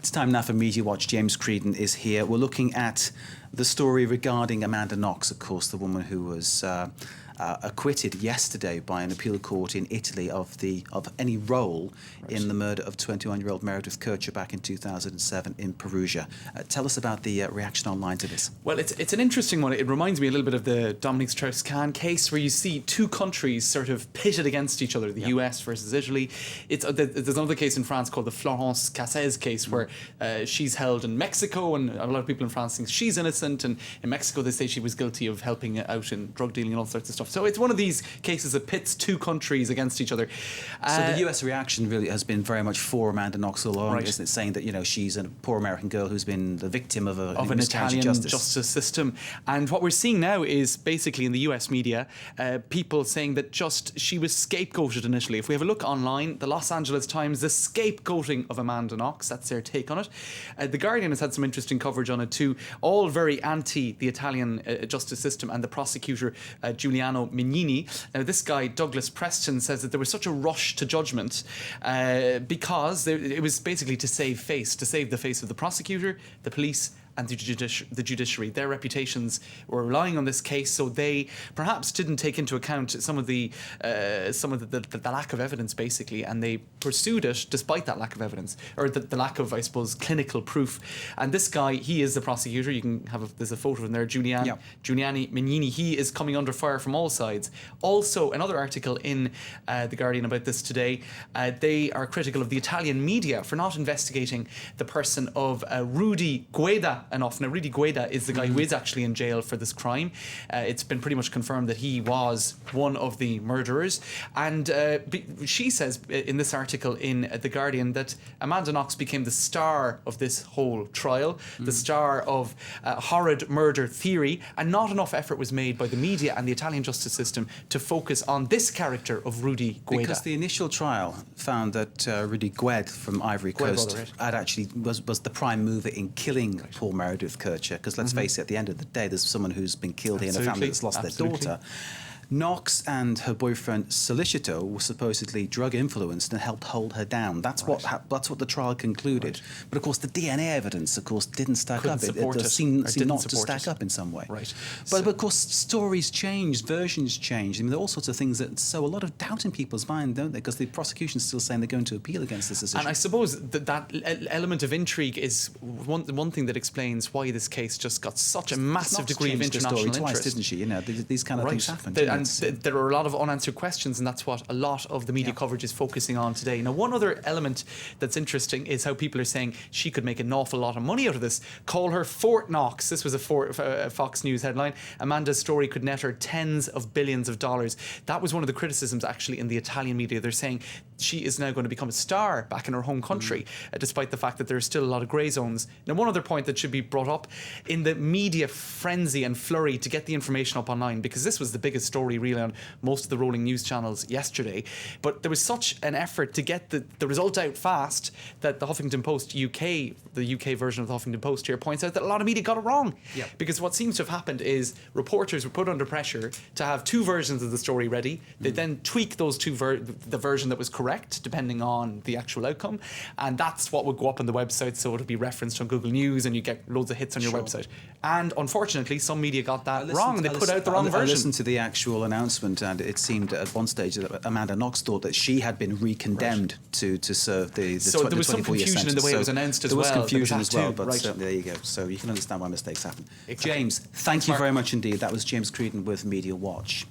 It's time now for Media Watch. James Creedon is here. We're looking at the story regarding Amanda Knox, of course, the woman who was acquitted yesterday by an appeal court in Italy of any role in the murder of 21-year-old Meredith Kercher back in 2007 in Perugia. Tell us about the reaction online to this. Well, it's an interesting one. It reminds me a little bit of the Dominique Strauss-Kahn case, where you see two countries sort of pitted against each other, the US versus Italy. There's another case in France called the Florence Cassez case, where she's held in Mexico, and a lot of people in France think she's innocent, and in Mexico they say she was guilty of helping out in drug dealing and all sorts of stuff. So it's one of these cases that pits two countries against each other. So the US reaction really has been very much for Amanda Knox all along, Right. isn't it? Saying that, you know, she's a poor American girl who's been the victim of an Italian justice system. And what we're seeing now is basically in the US media, people saying that just she was scapegoated initially. If we have a look online, the Los Angeles Times, the scapegoating of Amanda Knox, that's their take on it. The Guardian has had some interesting coverage on it too, all very anti the Italian justice system and the prosecutor Giuliano Mignini. Now, this guy, Douglas Preston, says that there was such a rush to judgment because it was basically to save the face of the prosecutor, the police, and the judiciary. Their reputations were relying on this case, so they perhaps didn't take into account some of the lack of evidence, basically, and they pursued it despite that lack of evidence, or the lack of, I suppose, clinical proof. And this guy, he is the prosecutor. You can there's a photo of him there, Giuliani Mignini. He is coming under fire from all sides. Also, another article in The Guardian about this today, they are critical of the Italian media for not investigating the person of Rudy Gueda enough. Now, Rudy Gueda is the guy who is actually in jail for this crime. It's been pretty much confirmed that he was one of the murderers. And she says in this article in The Guardian that Amanda Knox became the star of this whole trial, the star of horrid murder theory, and not enough effort was made by the media and the Italian justice system to focus on this character of Rudy Gueda. Because the initial trial found that Rudy Gued from Ivory Coast had actually was the prime mover in killing Paul Meredith Kercher, because let's face it, at the end of the day, there's someone who's been killed here in a family that's lost their daughter. Knox and her boyfriend Solicito were supposedly drug influenced and helped hold her down. That's what the trial concluded. But of course, the DNA evidence, of course, didn't stack up. It seemed not to stack up in some way. But of course, stories changed, versions changed. I mean, there are all sorts of things that sow a lot of doubt in people's mind, don't they? Because the prosecution's still saying they're going to appeal against this decision. And I suppose that element of intrigue is one thing that explains why this case just got such a massive degree of international interest. Twice, didn't she? You know, these kind of things happen. And there are a lot of unanswered questions, and that's what a lot of the media coverage is focusing on today. Now, one other element that's interesting is how people are saying she could make an awful lot of money out of this. Call her Fort Knox. This was a Fox News headline. Amanda's story could net her tens of billions of dollars. That was one of the criticisms, actually, in the Italian media. They're saying she is now going to become a star back in her home country, despite the fact that there are still a lot of grey zones. Now, one other point that should be brought up, in the media frenzy and flurry to get the information up online, because this was the biggest story really on most of the rolling news channels yesterday, but there was such an effort to get the result out fast that the Huffington Post UK, the UK version of the Huffington Post here, points out that a lot of media got it wrong. Because what seems to have happened is reporters were put under pressure to have two versions of the story ready. They then tweak those the version that was correct depending on the actual outcome, and that's what would go up on the website, so it'll be referenced on Google News and you get loads of hits on your website. And unfortunately, some media got that wrong. They put out the wrong version. I listened to the actual announcement, and it seemed at one stage that Amanda Knox thought that she had been re-condemned to serve the so there was some confusion in the way it was announced as well. There was confusion as well, but certainly there you go. So you can understand why mistakes happen. James, thank you very much indeed. That was James Creedon with Media Watch.